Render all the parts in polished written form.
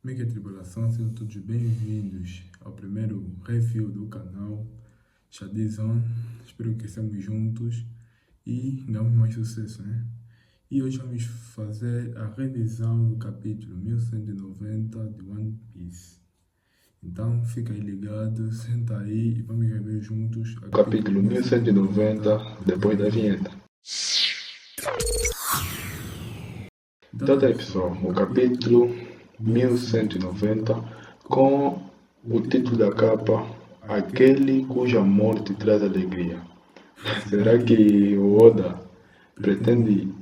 Como é que é a tribulação? Sejam todos bem-vindos ao primeiro review do canal Shadizon. Espero que estejamos juntos e ganhamos mais sucesso, né? E hoje vamos fazer a revisão do capítulo 1190 de One Piece. Então fica aí ligado, senta aí e vamos rever juntos o Capítulo 1190, depois da vinheta. Então tá aí pessoal, o capítulo 1190 com o título da capa Aquele cuja morte traz alegria. Será que o Oda pretende...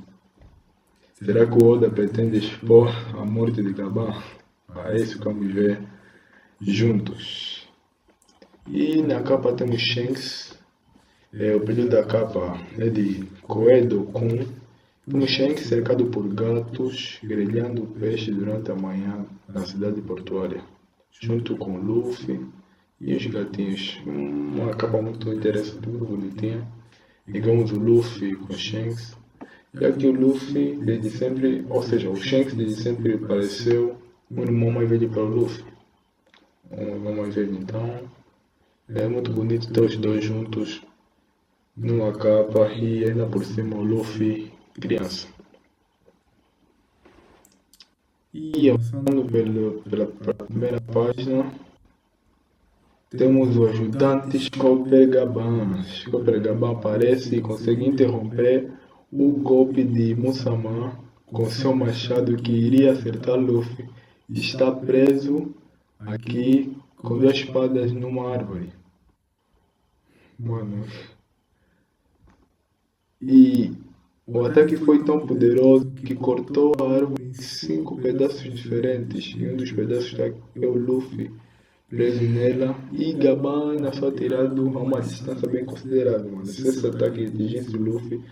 Será que o Oda pretende expor a morte de Gaban? É isso que vamos ver juntos. E na capa temos Shanks. O período da capa é de Koedo Kun. Temos Shanks cercado por gatos, grelhando peixe durante a manhã na cidade portuária, junto com Luffy e os gatinhos. Uma capa muito interessante, muito bonitinha. E vemos o Luffy com Shanks. Já que o Luffy, desde sempre, ou seja, o Shanks desde sempre pareceu um irmão mais velho para o Luffy. Um irmão mais velho, então é muito bonito ter os dois juntos numa capa e ainda por cima o Luffy criança. E avançando pela primeira página, temos o ajudante Chopper Gaban. Chopper Gaban aparece e consegue interromper o golpe de Musaman com seu machado que iria acertar Luffy. Está preso aqui com duas espadas numa árvore. Mano. E o ataque foi tão poderoso que cortou a árvore em 5 pedaços diferentes. E um dos pedaços é o Luffy preso nela. E Gaban foi atirado a uma distância bem considerável, mano. Se esse ataque atingisse o Luffy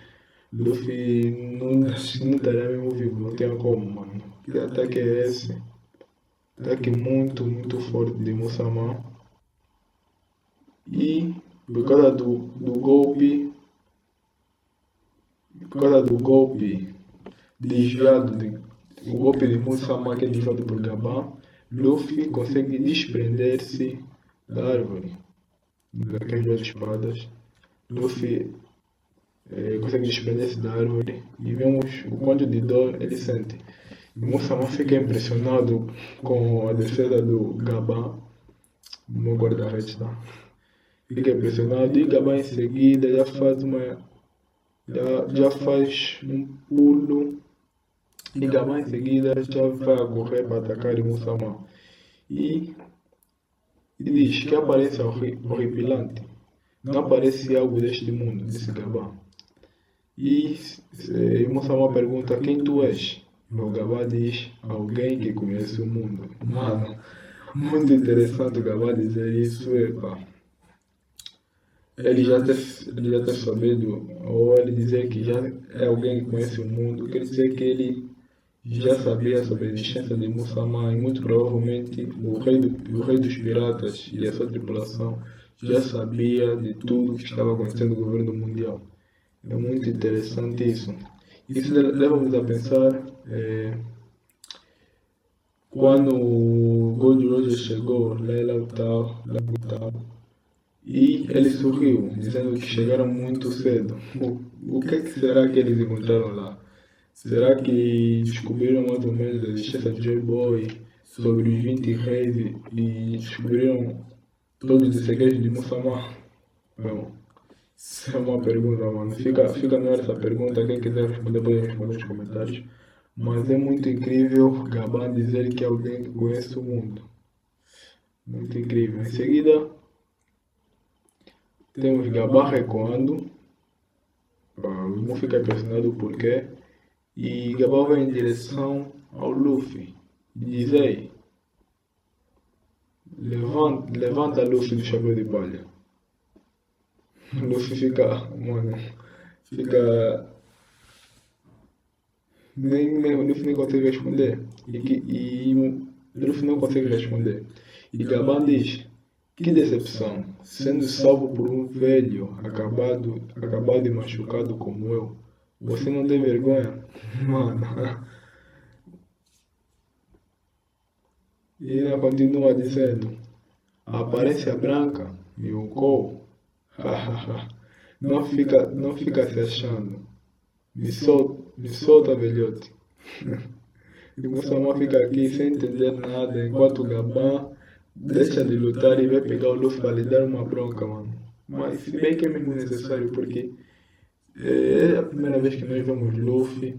não estaria mesmo vivo, não tinha como, mano. Que ataque é esse? Ataque muito, muito forte de Musaman. E por causa do golpe desviado, o golpe de Musaman que é desviado por Gaban, Luffy consegue desprender-se da árvore, daquelas duas espadas. Luffy consegue desprender-se da árvore e vemos o quanto de dor ele sente. E Musaman fica impressionado com a defesa do Gaban, no guarda-redes, tá? Fica impressionado e Gaban em seguida já faz um pulo e Gaban em seguida já vai correr para atacar Musaman. E diz que aparência horripilante. Não parece algo deste mundo, disse Gaban. E Musaman pergunta quem tu és. O Gaban diz alguém que conhece o mundo. Mano, muito interessante o Gaban dizer isso, epa. Ele já ter sabido, ou ele dizer que já é alguém que conhece o mundo, quer dizer que ele já sabia sobre a existência de Musaman e muito provavelmente o rei dos piratas e a sua tripulação já sabia de tudo que estava acontecendo no governo mundial. É muito interessante isso. Isso leva-nos a pensar quando o Gold Roger chegou lá e tal, e ele sorriu, dizendo que chegaram muito cedo. O que será que eles encontraram lá? Será que descobriram mais ou menos a existência de Joy Boy, sobre os 20 reis e descobriram todos os segredos de Musaman? Bom, isso é uma pergunta, mano. Fica no ar essa pergunta. Quem quiser responder pode responder nos comentários. Mas é muito incrível Gaban dizer que é alguém que conhece o mundo. Muito incrível. Em seguida, temos Gaban recuando. O irmão fica impressionado porque. E Gaban vai em direção ao Luffy. E diz: Ei, levanta Luffy do chapéu de palha. Luffy fica. Mano. Fica. O Luffy nem consegue responder. E Luffy não consegue responder. E Gaban diz: que decepção, sendo salvo por um velho acabado e machucado como eu. Você não tem vergonha? Mano. E ela continua dizendo, a aparência branca e o cor, não fica se achando. Me solta, velhote. E Moçambique fica aqui sem entender nada, enquanto o Gabão deixa de lutar e vai pegar o Luffy para lhe dar uma bronca, mano. Mas se bem que é mesmo necessário, porque é a primeira vez que nós vemos Luffy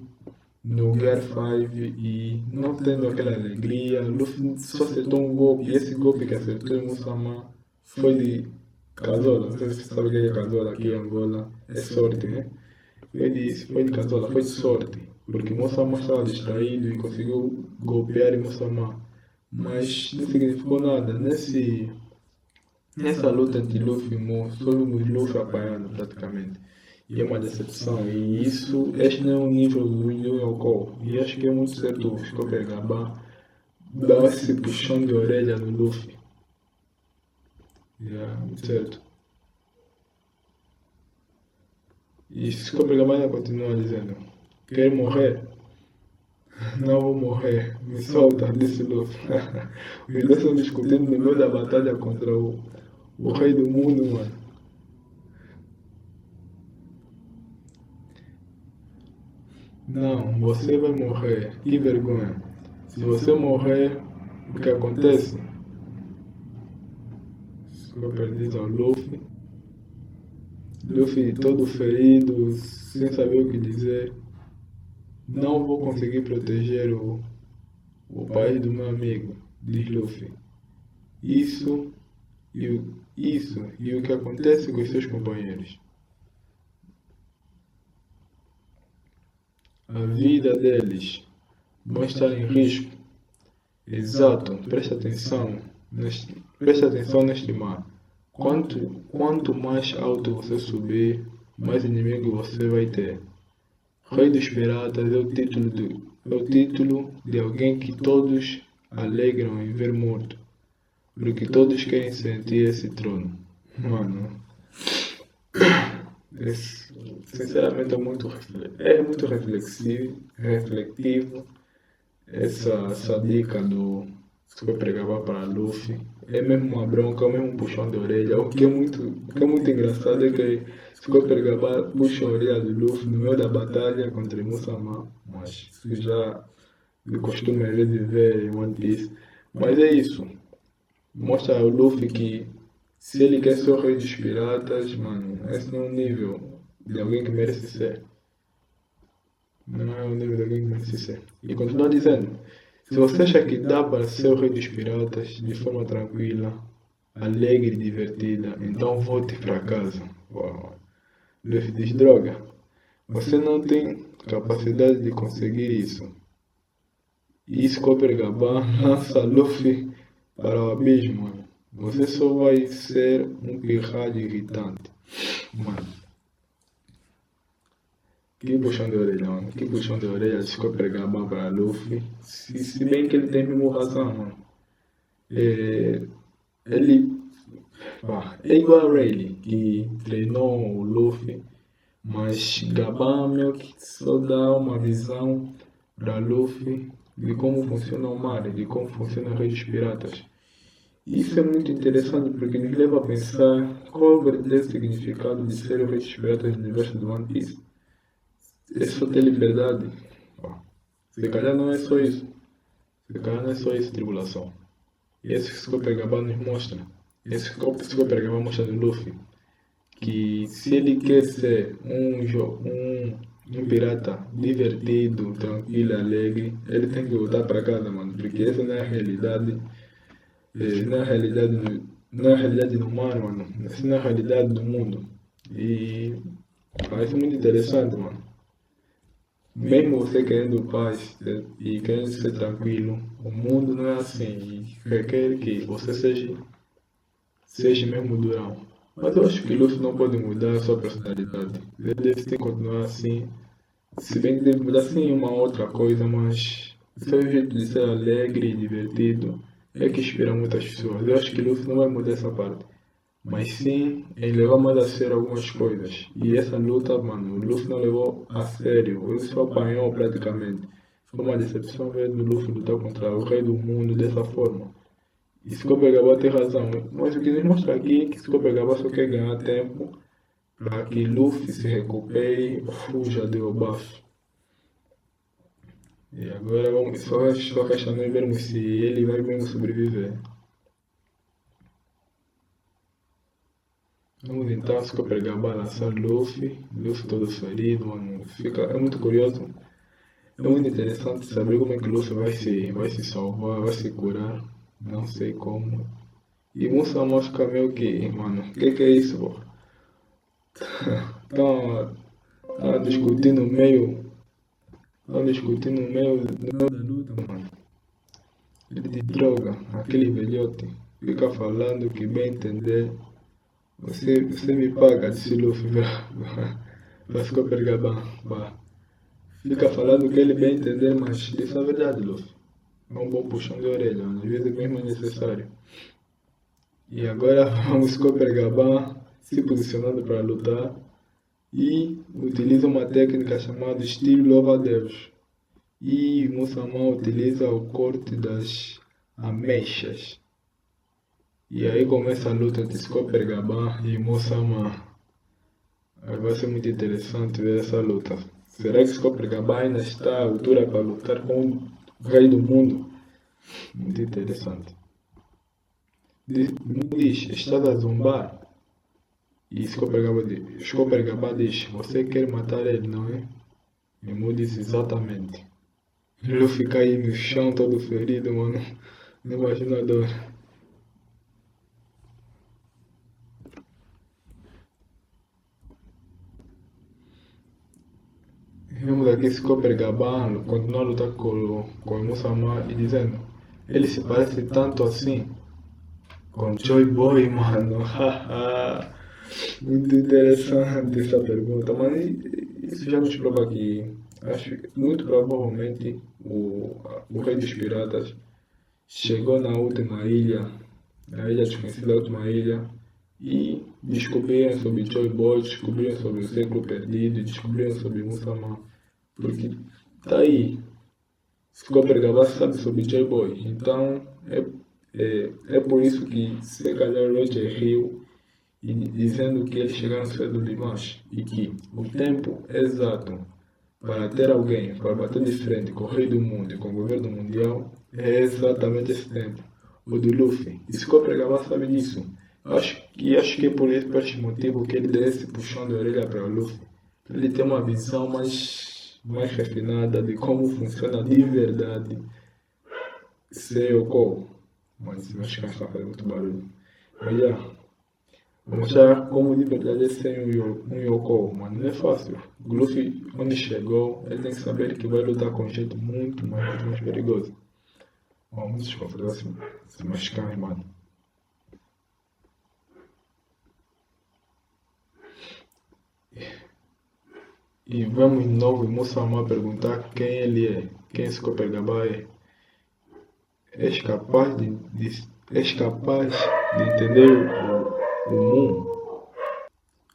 no Gear 5 e não tendo aquela alegria. Luffy só acertou um golpe, e esse golpe que acertou em Musamá foi de Casola. Não sei se você sabe o que é Casola aqui em Angola, é sorte, né? Foi de Casola, foi de sorte, porque Musamá estava distraído e conseguiu golpear em Musamá. Mas não significou nada. Nessa luta entre Luffy e Mo, só vimos Luffy apanhando praticamente. E é uma decepção. E isso, este não é o nível do Yu Yoko. E acho que é muito certo o Scooper Gabá dar esse puxão de orelha no Luffy. Muito certo. E Scooper Gabá ainda continua dizendo: quer morrer? Não vou morrer. Me solta, disse Luffy. Os dois estão discutindo no meio da batalha contra o rei do mundo, mano. Não, você vai morrer. Que vergonha. Se você morrer, o que acontece? Scooper diz ao Luffy. Luffy todo ferido, sem saber o que dizer. Não vou conseguir proteger o país do meu amigo, diz Luffy. Isso e o que acontece com os seus companheiros. A vida deles vai estar em risco. Exato, preste atenção neste mar. Quanto mais alto você subir, mais inimigo você vai ter. Rei dos Piratas é o título de alguém que todos alegram em ver morto. Porque todos querem sentir esse trono. Mano, sinceramente é muito reflexivo essa dica do Super Gabá para Luffy. É mesmo uma bronca, é mesmo um puxão de orelha. O que é muito engraçado é que Super Gabá puxa a orelha do Luffy no meio da batalha contra Musama. Mas isso já de costume às vezes ver em One Piece. Mas é isso. Mostra ao Luffy que se ele quer ser o rei dos piratas, mano, esse não é o nível de alguém que merece ser. Não é o nível de alguém que merece ser. E continua dizendo, se você acha que dá para ser o rei dos piratas de forma tranquila, alegre e divertida, então volte para casa. Uau. Luffy diz, droga, você não tem capacidade de conseguir isso. E Scooper Gabá lança Luffy para o abismo, mano. Você só vai ser um pirralho irritante. Mano. Que puxão de orelha, mano. Que puxão de orelha de Scooper Gabá para Luffy. Se bem que ele tem mesmo razão, mano. Ele é igual a Rayleigh, que treinou o Luffy. Mas Gabá meio que só dá uma visão para Luffy de como funciona o mar, de como funciona a rede dos piratas. Isso é muito interessante porque nos leva a pensar qual é o verdadeiro significado de ser o rei dos piratas do universo do One Piece. É só ter liberdade. Se calhar não é só isso. Se calhar não é só isso, tribulação. E esse Scooper Gabá nos mostra. Esse Scooper Gabá mostra do Luffy que se ele quer ser um pirata divertido, tranquilo, alegre, ele tem que voltar para casa, mano, porque essa não é a realidade, não é a realidade do mar, mano, essa não é a realidade do mundo. E parece muito interessante, mano. Mesmo você querendo paz e querendo ser tranquilo, o mundo não é assim e requer que você seja mesmo durão. Mas eu acho que Luffy não pode mudar a sua personalidade. Ele deve ter que continuar assim. Se bem que deve mudar sim uma outra coisa, mas o seu jeito de ser alegre e divertido é que inspira muitas pessoas. Eu acho que Luffy não vai mudar essa parte. Mas sim em levar mais a sério algumas coisas. E essa luta, mano, o Luffy não levou a sério. Ele só apanhou praticamente. Foi uma decepção ver o Luffy lutar contra o rei do mundo dessa forma. E Scopergaba tem razão, mas o que nos mostra aqui é que Scopergaba só quer ganhar tempo para que Luffy se recupere e fuja do Elbaf. E agora vamos, só resta nós vermos se ele vai mesmo sobreviver. Vamos então Scopergaba lançar Luffy todo ferido, mano. É muito curioso. É muito interessante saber como é que Luffy vai se salvar, vai se curar. Não sei como. E Musamma fica meio que, mano, que é isso, pô? Tá discutindo meio. Tá discutindo meio da luta, mano. Ele te droga, aquele velhote. Fica falando que bem entender. Você me paga, disse Luffy pra Scopergaba. Fica falando que ele bem entender, mas isso é verdade, Luffy. É um bom puxão de orelha, às vezes mesmo é necessário. E agora vamos Scopergaba se posicionando para lutar e utiliza uma técnica chamada estilo louva-a-Deus. E Musamma utiliza o corte das ameixas. E aí começa a luta entre Scopergaba e Musamma. Vai ser muito interessante ver essa luta. Será que Scopergaba ainda está à altura para lutar com o rei do mundo? Muito interessante. Diz, estás a zombar? E Scopergaba diz, você quer matar ele, não é? E Mu diz exatamente. Luffy cai no chão todo ferido, mano. Não imagina a dor. Vemos aqui Scopergaba continua a lutar com o Musamma e dizendo, ele se parece tanto assim com Joy Boy, mano. Muito interessante essa pergunta, mas isso já nos prova que acho que muito provavelmente o Rei dos Piratas chegou na última ilha, a ilha desconhecida, a última ilha, e descobriram sobre Joy Boy, descobriram sobre o século perdido, descobriram sobre Musamma, porque tá aí, Scopergaba sabe sobre Joy Boy, então é por isso que se calhar Roger riu e dizendo que eles chegaram cedo demais e que o tempo exato para ter alguém para bater de frente com o rei do mundo e com o governo mundial é exatamente esse tempo, o do Luffy. E Scopergaba sabe disso. Acho que é por esse motivo que ele desce puxando a orelha para o Luffy. Ele tem uma visão mais refinada de como funciona de verdade ser Yoko. Mas meus cães estão fazendo muito barulho. Mas vou mostrar como de verdade é ser um Yoko, mano. Não é fácil. O Luffy, onde chegou, ele tem que saber que vai lutar com um jeito muito mais perigoso. Vamos desconfrar esses meus cães, mano. E vamos de novo em Musamma perguntar quem ele é, quem Scopergaba é. És capaz de entender o Moon?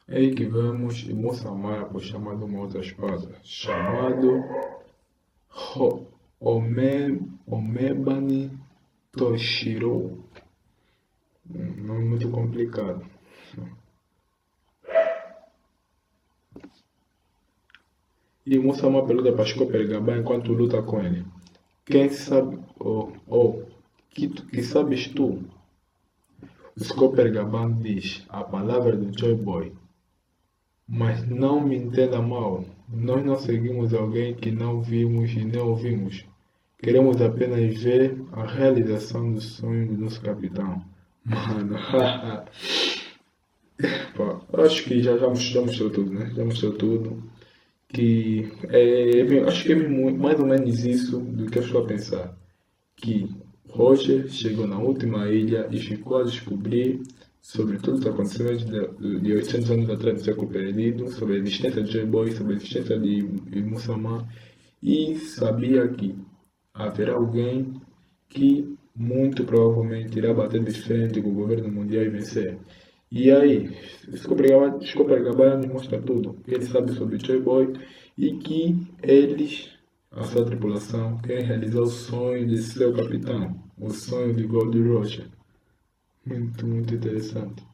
É aí que vamos e Musamma por chamar de uma outra espada, chamado Omebani Toshiro. Não é muito complicado. E Musamma pergunta para Scopergaba enquanto luta com ele. Quem sabe, que sabes tu? O Scopergaba diz a palavra do Joy Boy. Mas não me entenda mal, nós não seguimos alguém que não vimos e nem ouvimos. Queremos apenas ver a realização do sonho do nosso capitão. Mano, acho que já mostrou tudo, né? Já mostrou tudo. Acho que é mais ou menos isso do que eu estou a pensar. Que Roger chegou na última ilha e ficou a descobrir sobre todos os acontecimentos de 800 anos atrás do século perdido, sobre a existência de Joy Boy, sobre a existência de Musamma, e sabia que haverá alguém que muito provavelmente irá bater de frente com o governo mundial e vencer. E aí, Scopergaba nos mostra tudo. Ele sabe sobre Joy Boy e que eles a sua tripulação querem realizar o sonho de seu capitão, o sonho de Gold Roger. Muito, muito interessante.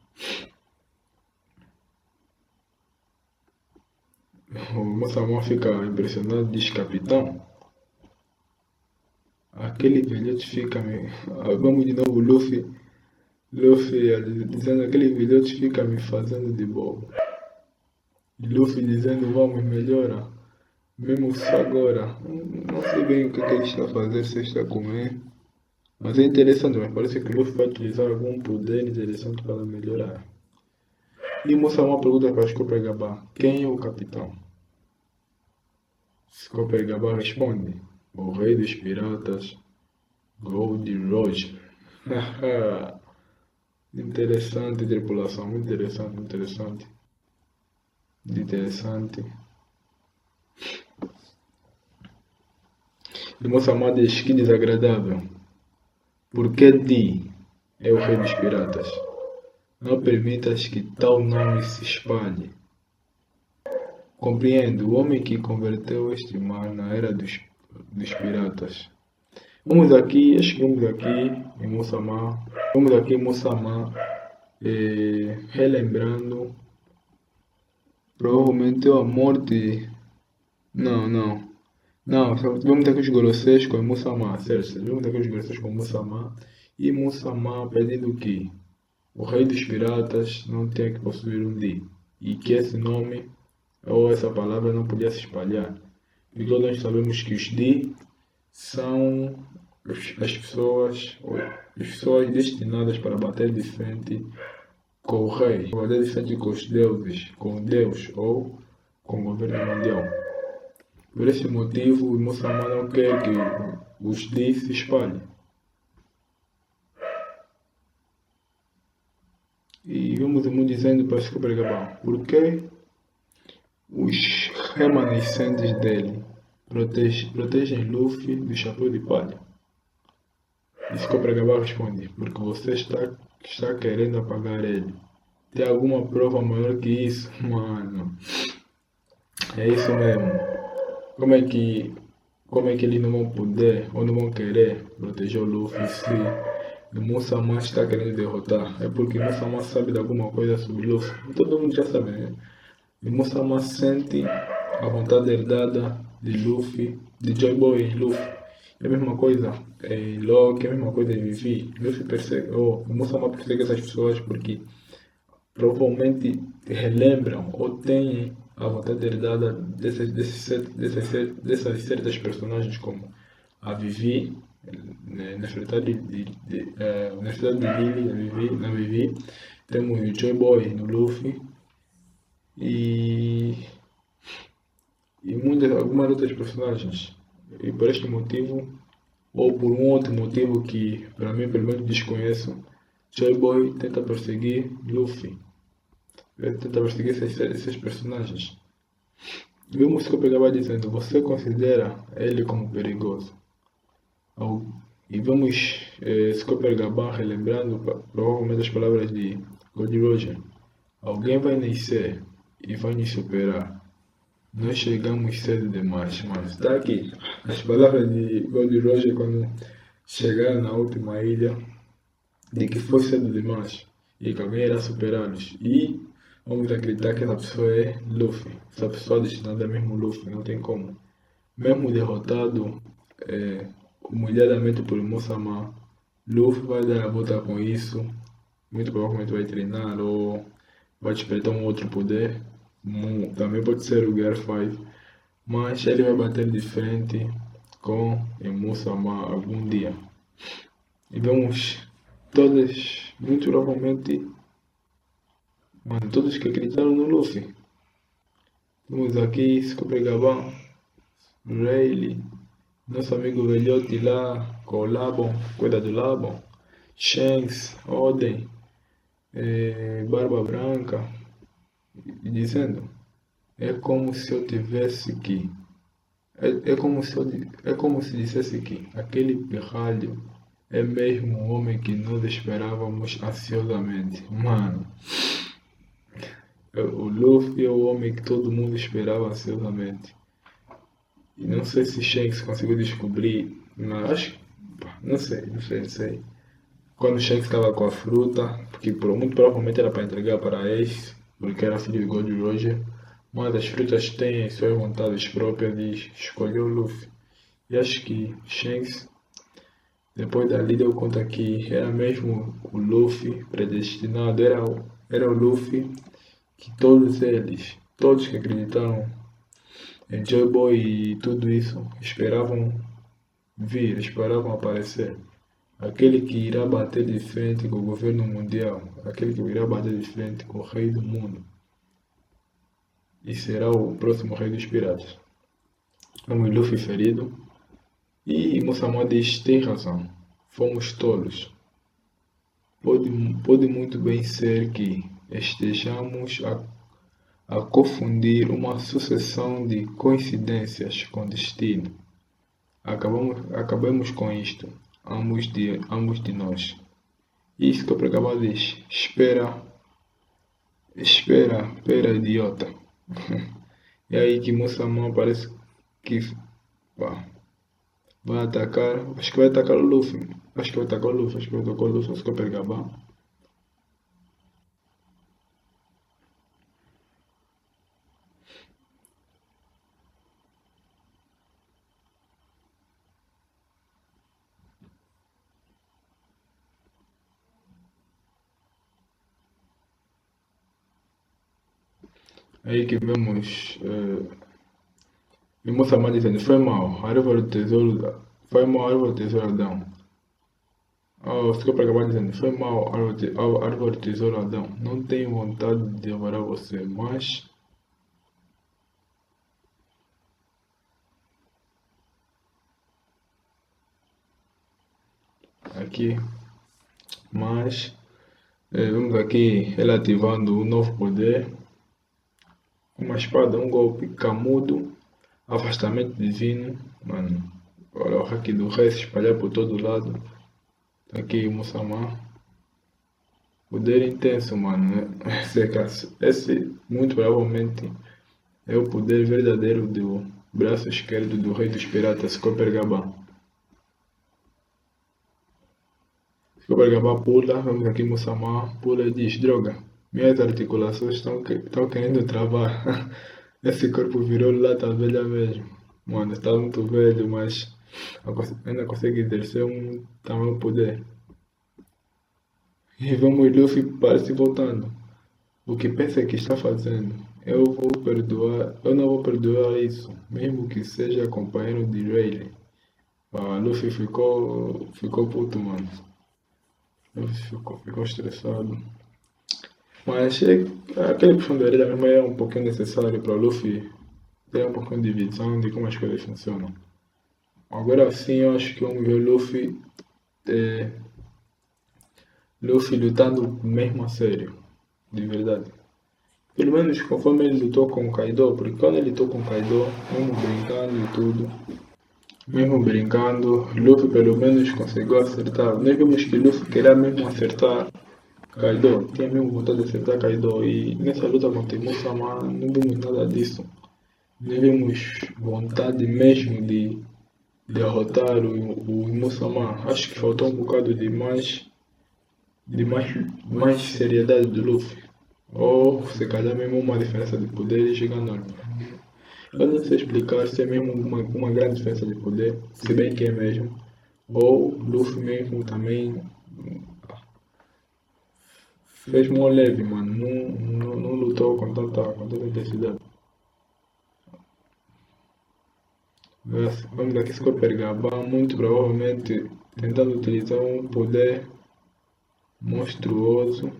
O Moçamão fica impressionado, diz: capitão, aquele velhote fica me... Vamos de novo, Luffy dizendo: aquele velhote fica me fazendo de bobo. E Luffy dizendo: vamos, melhora. Mesmo só agora. Não sei bem o que ele está a fazer, se está a comer. Mas é interessante, mas parece que o Luffy vai utilizar algum poder interessante para melhorar. E Moçamão pergunta para Scopper: quem é o capitão? Scopper responde: o rei dos piratas, Gold Roger. Interessante, tripulação, muito interessante, muito interessante. Interessante. E Moçamão diz: que desagradável. Por que Di é o rei dos piratas? Não permitas que tal nome se espalhe. Compreendo, o homem que converteu este mar na era dos piratas. Vamos aqui em Moçamão, relembrando provavelmente a morte. Não, vamos ter que os Goroseis com Moçamão, certo? Vamos ter que os Goroseis com Moçamão e Moçamão pedindo que o rei dos piratas não tenha que possuir um Di e que esse nome ou essa palavra não podia se espalhar. E todos nós sabemos que os Di são as pessoas destinadas para bater de frente com o rei, bater de frente com os deuses, com Deus ou com o governo mundial. Por esse motivo, o Moçamão não quer que os Di se espalhem. E vamos dizendo para Scopper: por que os remanescentes dele protegem Luffy do chapéu de palha? E Scopper responde: porque você está querendo apagar ele. Tem alguma prova maior que isso? Mano, é isso mesmo. Como é que eles não vão poder ou não vão querer proteger o Luffy se o Moçamão está querendo derrotar? É porque o Moçamão sabe de alguma coisa sobre o Luffy. Todo mundo já sabe, né? E Moçamão sente a vontade herdada de Luffy, de Joy Boy em Luffy. É a mesma coisa em Loki, é a mesma coisa em Vivi. Luffy persegue, o Moçamão persegue essas pessoas porque provavelmente relembram ou têm a vontade herdada dessas certas personagens, como a Vivi, na cidade de Lily, na Vivi, temos o Joy Boy no Luffy e algumas outras personagens. E por este motivo, ou por um outro motivo que para mim pelo menos desconheço, Joy Boy tenta perseguir Luffy. Ele tenta perseguir esses personagens. Vemos que eu pegava dizendo: você considera ele como perigoso? E vamos Scopper Gaban relembrando provavelmente as palavras de Gold Roger: alguém vai nascer e vai nos superar. Nós chegamos cedo demais, mas está aqui as palavras de Gold Roger quando chegaram na última ilha, de que foi cedo demais e que alguém irá superá-los. E vamos acreditar que essa pessoa é Luffy. Essa pessoa destinada é mesmo Luffy, não tem como. Mesmo derrotado humilhadamente por Moçamão, Luffy vai dar a volta com isso. Muito provavelmente vai treinar ou vai despertar um outro poder. Também pode ser o Gear 5. Mas ele vai bater de frente com Moçamão algum dia. E vemos todas, muito provavelmente, todos que acreditaram no Luffy. Temos aqui Scopper Gaban, Rayleigh, nosso amigo velhote lá, com o Labon, cuida do Labon, Shanks, Oden, Barba Branca, e dizendo: é como se eu tivesse que. É como se dissesse que aquele pirralho é mesmo o homem que nós esperávamos ansiosamente. Mano, o Luffy é o homem que todo mundo esperava ansiosamente. E não sei se Shanks conseguiu descobrir, mas acho que, não sei. Quando o Shanks estava com a fruta, porque muito provavelmente era para entregar para Ace, porque era filho de Gold Roger, mas as frutas têm as suas vontades próprias de escolher o Luffy. E acho que Shanks, depois dali, deu conta que era mesmo o Luffy predestinado, era o Luffy que todos que acreditaram em Joy Boy e tudo isso, esperavam aparecer. Aquele que irá bater de frente com o governo mundial, aquele que irá bater de frente com o rei do mundo e será o próximo rei dos piratas. Vemos Luffy ferido e Musamá diz: tem razão, fomos tolos. Pode muito bem ser que estejamos a confundir uma sucessão de coincidências com destino. Acabamos com isto, ambos de nós. Isso que o Pregaba diz: espera, idiota. E aí que Musamã parece que pá, vai atacar, acho que vai atacar o Luffy. Acho que vai atacar o Luffy, acho que o Pregaba. Aí que vemos Musamã dizendo: foi mal, a árvore do tesouro, foi mal a árvore do tesouro Adão. Ficou para acabar dizendo: foi mal, árvore do tesouro Adão. Não tenho vontade de devorar você, mas aqui, vemos aqui ele ativando um novo poder, uma espada, um golpe camudo, afastamento divino, mano. Olha o hack do rei se espalhar por todo lado. Tá aqui o Musamã. Poder intenso, mano. Esse muito provavelmente é o poder verdadeiro do braço esquerdo do rei dos piratas, Copper Gabá. Copper Gabá pula, vemos aqui Musamã, pula e diz: droga, minhas articulações estão querendo travar. Esse corpo virou lata velha mesmo. Mano, está muito velho, mas ainda consegue exercer um tamanho poder. E vemos Luffy parece voltando. O que pensa que está fazendo? Eu não vou perdoar isso, mesmo que seja companheiro de Rayleigh. Luffy ficou puto, mano. Luffy ficou estressado. Mas aquele puxão de orelha mesmo é um pouquinho necessário para o Luffy ter um pouquinho de visão de como as coisas funcionam. Agora sim, eu acho que vamos ver Luffy lutando mesmo a sério, de verdade. Pelo menos conforme ele lutou com o Kaido, porque quando ele lutou com o Kaido, mesmo brincando, Luffy pelo menos conseguiu acertar. Nós vimos que Luffy queria mesmo acertar Kaido, tinha mesmo vontade de acertar Kaido, e nessa luta contra Musamã não vimos nada disso. Nós vimos vontade mesmo de derrotar o Musamã. Acho que faltou um bocado mais seriedade do Luffy. Ou se calhar mesmo uma diferença de poder gigante. Eu não sei explicar se é mesmo uma grande diferença de poder, se bem que é mesmo. Ou Luffy mesmo também fez mó leve, mano. Não lutou com tanta intensidade. Vamos aqui se Gabá, muito provavelmente tentando utilizar um poder monstruoso.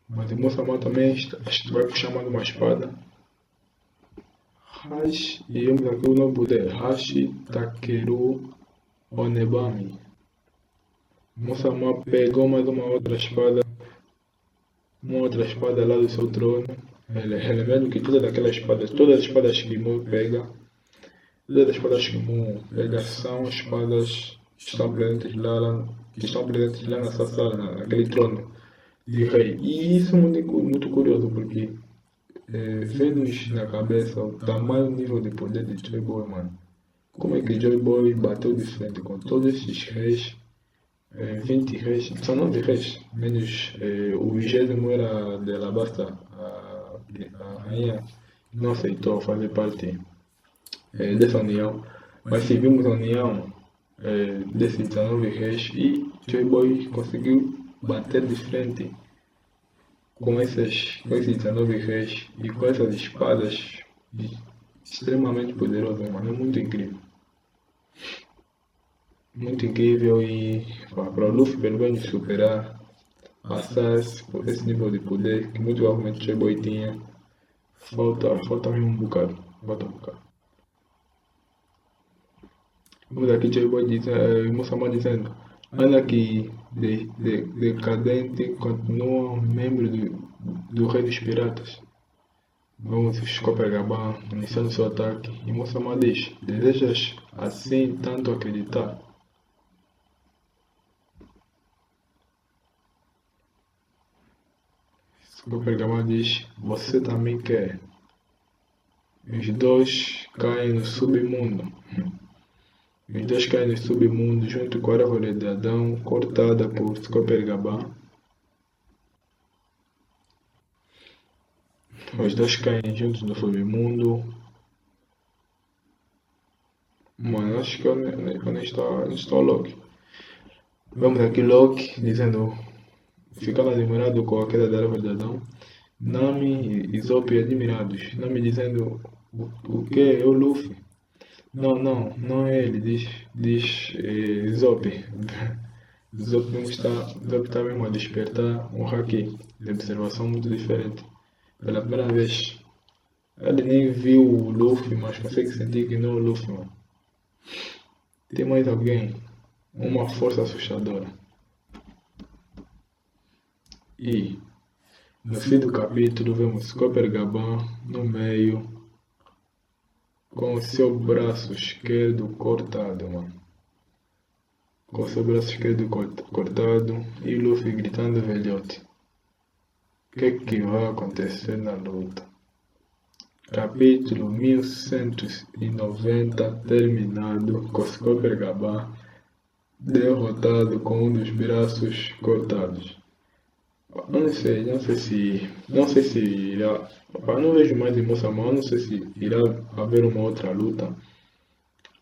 Mas o Musamã também acho que vai puxar mais uma espada. E vamos aqui o novo poder. Hashi Takeru Onebami. Musamã pegou mais uma outra espada lá do seu trono. Lembrando que todas as espadas que Mu pega, são espadas que estão presentes lá na sua sala, naquele trono. de rei. E isso é muito curioso, porque vê-nos na cabeça o tamanho nível de poder de Joy Boy, mano. Como é que Joy Boy bateu de frente com todos esses reis, 20 reis, 19 reis, menos o 20º era de Alabasta, a rainha não aceitou fazer parte dessa união, mas se vimos a união desses 19 reis e Joy Boy conseguiu bater de frente com esses 19 reis e com essas espadas extremamente poderosas, mano. É muito incrível. Muito incrível e para o Luffy pelo menos superar, passar esse nível de poder que muito provavelmente Joy Boy tinha, falta mesmo um bocado. Falta um bocado. Vamos aqui Joy Boy Musamman dizendo, ainda que decadente, continua membro do Rei dos Piratas. Vamos Copacabana, iniciando seu ataque, e Musamman diz, desejas assim tanto acreditar? Copacabana diz, você também quer. Os dois caem no submundo. Os dois caem no submundo junto com a árvore de Adão, cortada por Copacabana. Os dois caem juntos no submundo. Mano, acho que onde está o Loki. Vemos aqui Loki dizendo, ficando admirado com a queda da árvore de Adão. Nami e Zop admirados. Nami dizendo, o que? É o Luffy? Não é ele, diz Zop. Zop está mesmo a despertar um haki de observação muito diferente. Pela primeira vez, ele nem viu o Luffy, mas consegue sentir que não é o Luffy, mano. Tem mais alguém? Uma força assustadora. E no fim do capítulo vemos Copacabana no meio com o seu braço esquerdo cortado, mano. Com o seu braço esquerdo cortado e Luffy gritando velhote. O que vai acontecer na luta? Capítulo 1190 terminado com Copacabana derrotado com um dos braços cortados. Não sei se irá. Eu não vejo mais em Musamman, não sei se irá haver uma outra luta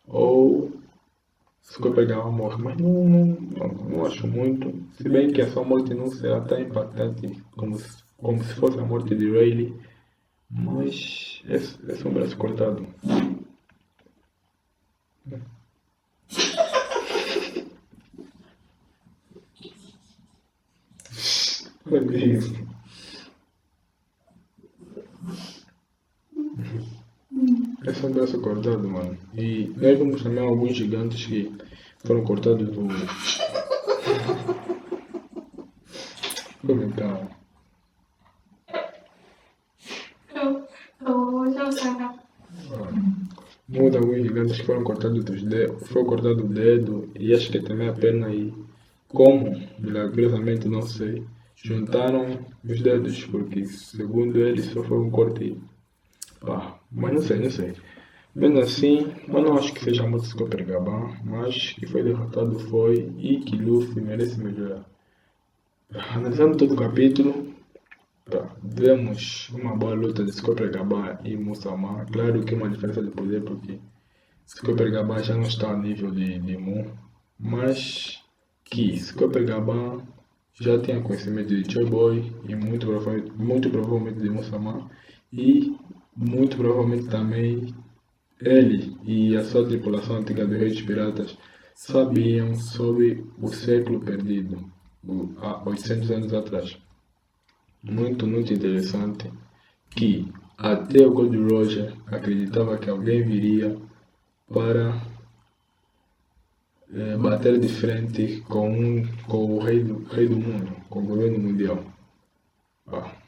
ou se Copacabana morre, mas não acho muito. Se bem que a sua morte não será tão impactante como se fosse a morte de Rayleigh, mas é só um braço cortado. Olha isso. É só um braço cortado, mano. E nós vemos também alguns gigantes que foram cortados do. Então. Vemos alguns gigantes que foram cortados dos dedos. Foi cortado o dedo e acho que também a perna e como, milagrosamente não sei, juntaram os dedos, porque segundo eles só foi um corte. Mas não sei. Vendo assim, mas não acho que seja a morte de Copacabana, mas que foi derrotado foi e que Luffy merece melhorar. Analisando todo o capítulo, vemos uma boa luta de Copacabana e Musamman. Claro que uma diferença de poder, porque Copacabana já não está a nível de Mu, mas que Copacabana já tinha conhecimento de Joy Boy e muito provavelmente de Musamman e muito provavelmente também ele e a sua tripulação antiga dos Reis Piratas sabiam sobre o século perdido, há 800 anos atrás. Muito interessante que até o Gold Roger acreditava que alguém viria para bater de frente com o rei do mundo, com o governo mundial.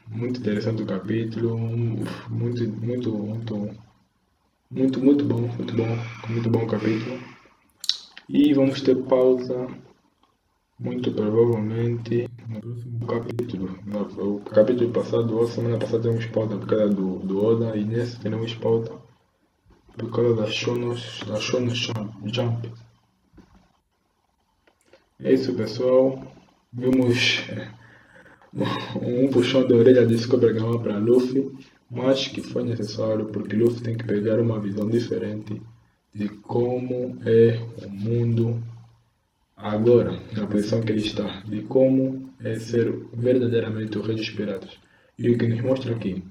Muito interessante o capítulo, muito bom o capítulo. E vamos ter pausa muito provavelmente no próximo capítulo. No capítulo passado, ou semana passada, temos pauta por causa do Oda, e nesse teremos pauta por causa da Shonen Jump. É isso, pessoal. Vimos um puxão de orelha desse Cobra Gama para Luffy, mas que foi necessário porque Luffy tem que pegar uma visão diferente de como é o mundo agora, na posição que ele está, de como é ser verdadeiramente o Rei dos Piratas. E o que nos mostra aqui,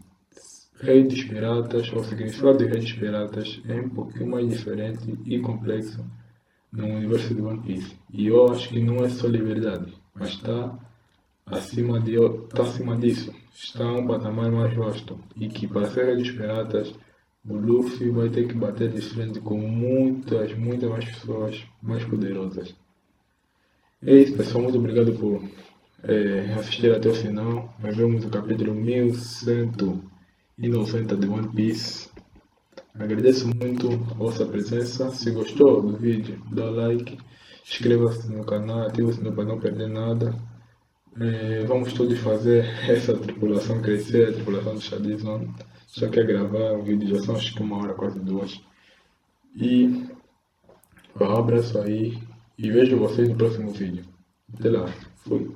Rei dos Piratas, ou o significado de Rei dos Piratas é um pouquinho mais diferente e complexo no universo de One Piece. E eu acho que não é só liberdade, mas está acima disso. Está a um patamar mais vasto. E que para ser Rei dos Piratas, o Luffy vai ter que bater de frente com muitas mais pessoas mais poderosas. É isso, pessoal. Muito obrigado por assistir até o final. Nós vemos o capítulo 1190 de One Piece. Agradeço muito a vossa presença. Se gostou do vídeo, dá like, inscreva-se no canal, ative o sininho para não perder nada. Vamos todos fazer essa tripulação crescer, a tripulação do Shadizon. Só quer gravar o vídeo, já são acho que 1 hora, quase 2. E um abraço aí e vejo vocês no próximo vídeo. Até lá, fui.